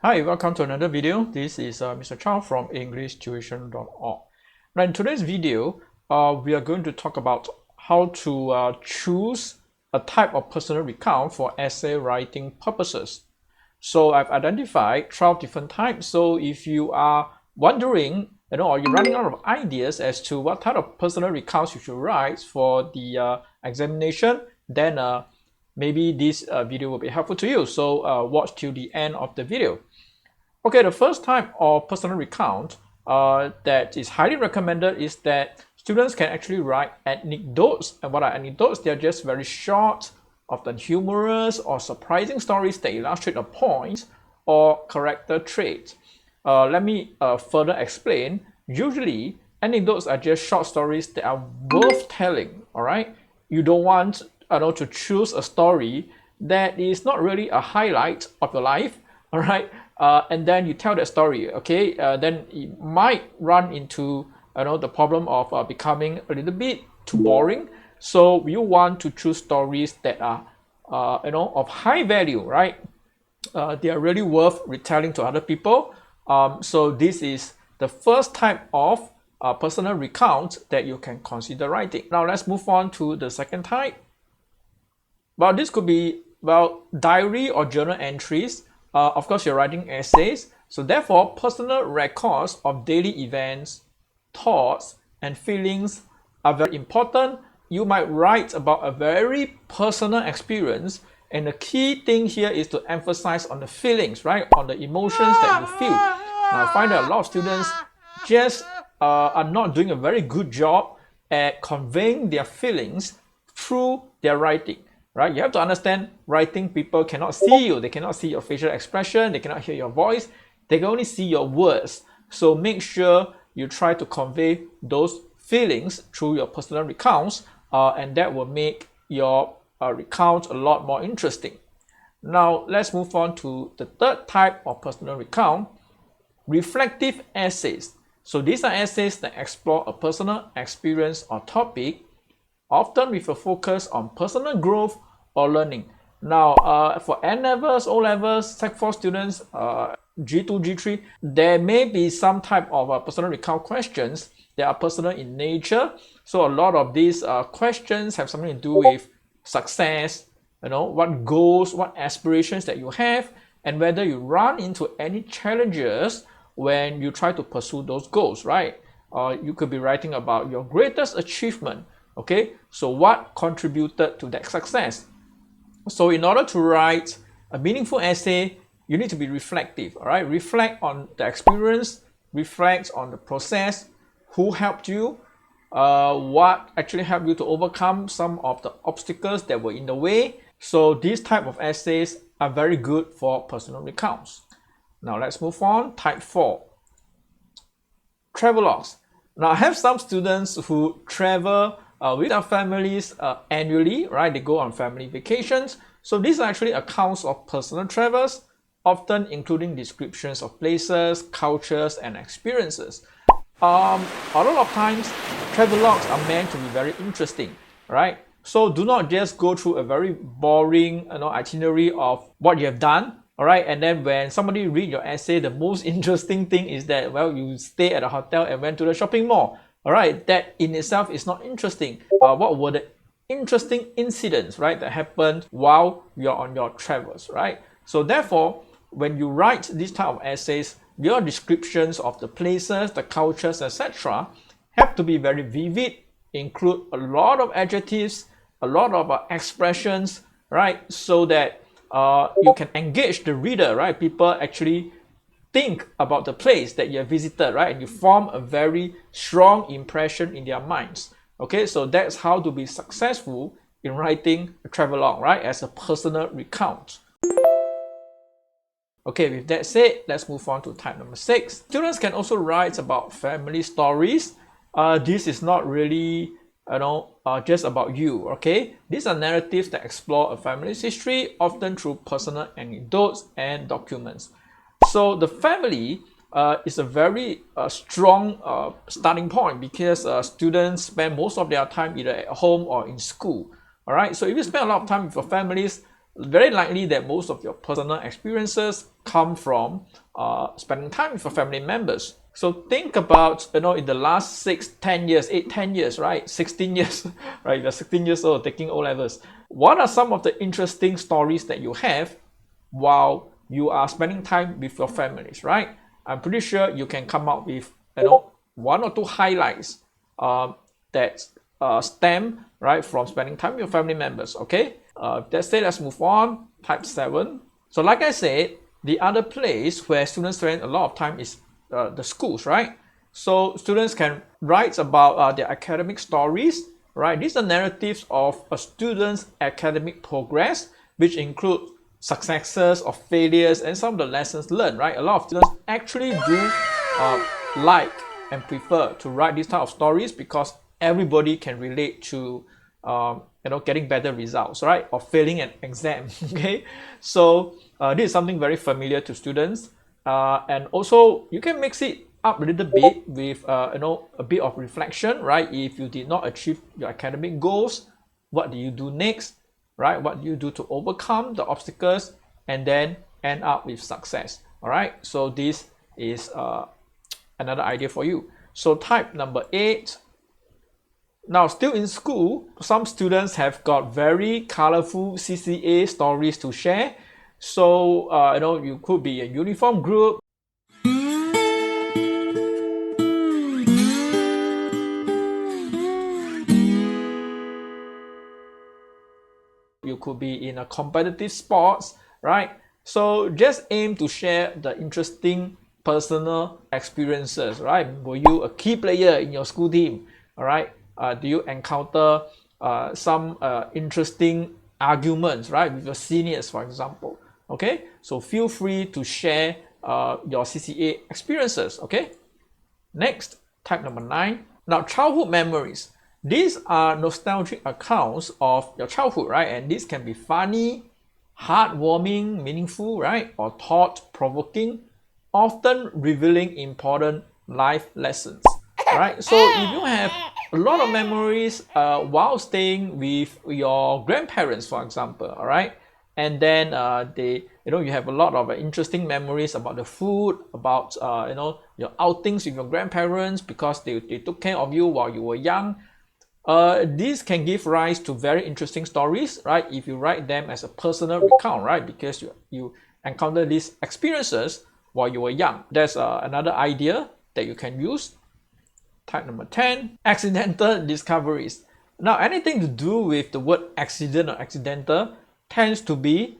Hi, welcome to another video. This is Mr. Chow from EnglishTuition.org. Now in today's video, we are going to talk about how to choose a type of personal recount for essay writing purposes. So I've identified 12 different types. So if you are wondering, or you're running out of ideas as to what type of personal recounts you should write for the examination, then maybe this video will be helpful to you. So watch till the end of the video. Okay, the first type of personal recount that is highly recommended is that students can actually write anecdotes. And what are anecdotes? They are just very short, often humorous or surprising stories that illustrate a point or character trait. Let me further explain. Usually, anecdotes are just short stories that are worth telling, all right? You don't want to choose a story that is not really a highlight of your life, all right? And then you tell that story, okay? Then it might run into the problem of becoming a little bit too boring. So you want to choose stories that are of high value, right? They are really worth retelling to other people. So this is the first type of personal recount that you can consider writing. Now let's move on to the second type. Well, this could be diary or journal entries. Of course, you're writing essays, so therefore personal records of daily events, thoughts, and feelings are very important. You might write about a very personal experience, and the key thing here is to emphasize on the feelings, right? On the emotions that you feel. Now, I find that a lot of students just are not doing a very good job at conveying their feelings through their writing. Right? You have to understand, writing people cannot see you. They cannot see your facial expression. They cannot hear your voice. They can only see your words. So make sure you try to convey those feelings through your personal recounts, and that will make your recount a lot more interesting. Now, let's move on to the third type of personal recount, reflective essays. So these are essays that explore a personal experience or topic, often with a focus on personal growth or learning. Now, for N-levels, O-levels, Sec 4 students, G2, G3, there may be some type of personal recount questions that are personal in nature. So a lot of these questions have something to do with success, what goals, what aspirations that you have, and whether you run into any challenges when you try to pursue those goals, right? You could be writing about your greatest achievement. Okay, so what contributed to that success? So in order to write a meaningful essay, you need to be reflective, all right? Reflect on the experience, reflect on the process, who helped you, what actually helped you to overcome some of the obstacles that were in the way. So these type of essays are very good for personal recounts. Now let's move on. Type 4, travelogues. Now I have some students who travel with their families annually, right? They go on family vacations. So these are actually accounts of personal travels, often including descriptions of places, cultures, and experiences. A lot of times, travelogues are meant to be very interesting, right? So do not just go through a very boring itinerary of what you have done, all right? And then when somebody read your essay, the most interesting thing is that, well, you stay at a hotel and went to the shopping mall. All right, that in itself is not interesting. What were the interesting incidents, right, that happened while you're on your travels, right? So therefore, when you write these type of essays, your descriptions of the places, the cultures, etc., have to be very vivid, include a lot of adjectives, a lot of expressions, right, so that you can engage the reader, right? People actually think about the place that you have visited, right? And you form a very strong impression in their minds. Okay, so that's how to be successful in writing a travelogue, right? As a personal recount. Okay, with that said, let's move on to type number 6. Students can also write about family stories. This is not really just about you, okay? These are narratives that explore a family's history, often through personal anecdotes and documents. So the family is a very strong starting point because students spend most of their time either at home or in school. All right, so if you spend a lot of time with your families, very likely that most of your personal experiences come from spending time with your family members. So think about, in the last 10 years, 10 years, right? 16 years, right? You're 16 years old taking O-levels. What are some of the interesting stories that you have while you are spending time with your families, right? I'm pretty sure you can come up with, one or two highlights that stem, right, from spending time with your family members, okay? Let's say, let's move on. Type 7. So like I said, the other place where students spend a lot of time is the schools, right? So students can write about their academic stories, right? These are narratives of a student's academic progress, which include successes or failures and some of the lessons learned, right? A lot of students actually do like and prefer to write these type of stories because everybody can relate to getting better results, right, or failing an exam. Okay, so this is something very familiar to students, and also you can mix it up a little bit with a bit of reflection, right? If you did not achieve your academic goals, what do you do next, right? What do you do to overcome the obstacles and then end up with success? All right, so this is another idea for you. So type number 8. Now, still in school, some students have got very colorful CCA stories to share. So, you could be a uniform group. You could be in a competitive sports, right? So just aim to share the interesting personal experiences, right? Were you a key player in your school team? All right. Do you encounter some interesting arguments, right, with your seniors, for example? Okay, so feel free to share your CCA experiences. Okay, next, type number 9. Now, childhood memories. These are nostalgic accounts of your childhood, right? And these can be funny, heartwarming, meaningful, right, or thought-provoking, often revealing important life lessons, right? So if you have a lot of memories while staying with your grandparents, for example, all right, and then you have a lot of interesting memories about the food, about your outings with your grandparents because they took care of you while you were young. These can give rise to very interesting stories, right? If you write them as a personal recount, right? Because you encounter these experiences while you were young. That's another idea that you can use. Type number 10, accidental discoveries. Now, anything to do with the word accident or accidental tends to be,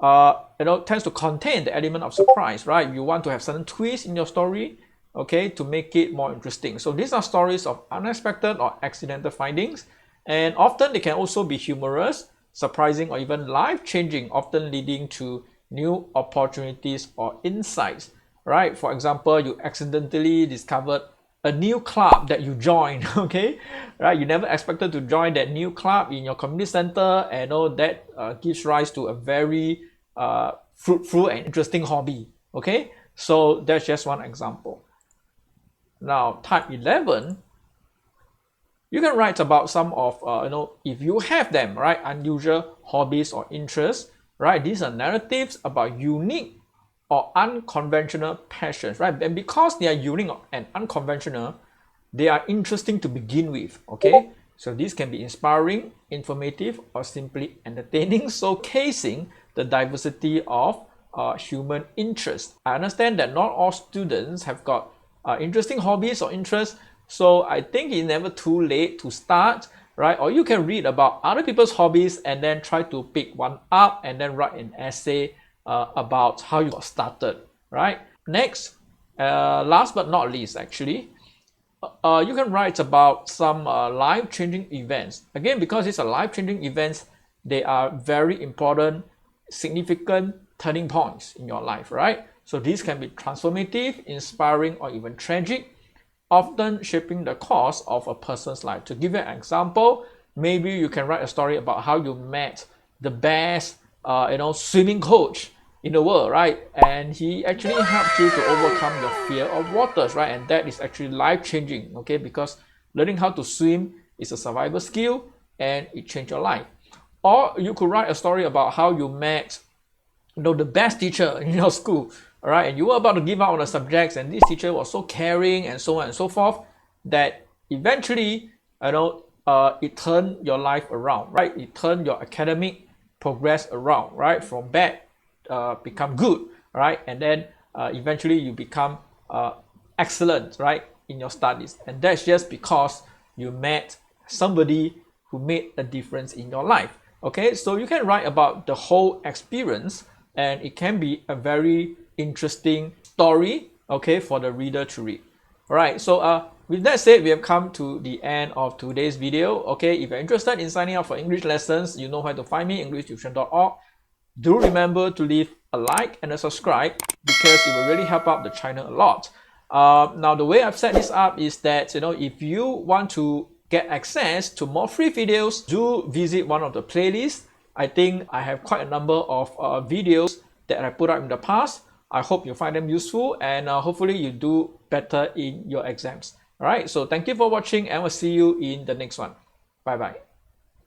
tends to contain the element of surprise, right? You want to have certain twists in your story, okay, to make it more interesting. So these are stories of unexpected or accidental findings, and often they can also be humorous, surprising, or even life-changing, often leading to new opportunities or insights, right? For example, you accidentally discovered a new club that you joined, okay, right? You never expected to join that new club in your community center, and that gives rise to a very fruitful and interesting hobby, okay? So that's just one example. Now, type 11, you can write about some of, if you have them, right, unusual hobbies or interests, right? These are narratives about unique or unconventional passions, right? And because they are unique and unconventional, they are interesting to begin with, okay? So these can be inspiring, informative, or simply entertaining, showcasing the diversity of human interest. I understand that not all students have got interesting hobbies or interests, so I think it's never too late to start, right? Or you can read about other people's hobbies and then try to pick one up and then write an essay about how you got started, right? Next, last but not least, actually, you can write about some life-changing events. Again, because these are life-changing events, they are very important, significant turning points in your life, right? So these can be transformative, inspiring, or even tragic, often shaping the course of a person's life. To give you an example, maybe you can write a story about how you met the best, swimming coach in the world, right? And he actually helped you to overcome your fear of waters, right? And that is actually life-changing, okay? Because learning how to swim is a survival skill and it changed your life. Or you could write a story about how you met, the best teacher in your school, all right, and you were about to give out on the subjects, and this teacher was so caring and so on and so forth, that eventually, it turned your life around, right? It turned your academic progress around, right? From bad, become good, right? And then eventually you become excellent, right, in your studies. And that's just because you met somebody who made a difference in your life. Okay, so you can write about the whole experience, and it can be a very interesting story, okay, for the reader to read. All right, so with that said, we have come to the end of today's video. Okay, if you're interested in signing up for English lessons, you know where to find me, englishttution.org. Do remember to leave a like and a subscribe, because it will really help out the channel a lot. Now, the way I've set this up is that, if you want to get access to more free videos, do visit one of the playlists. I think I have quite a number of videos that I put out in the past. I hope you find them useful, and hopefully you do better in your exams. All right, so thank you for watching, and we'll see you in the next one. Bye bye.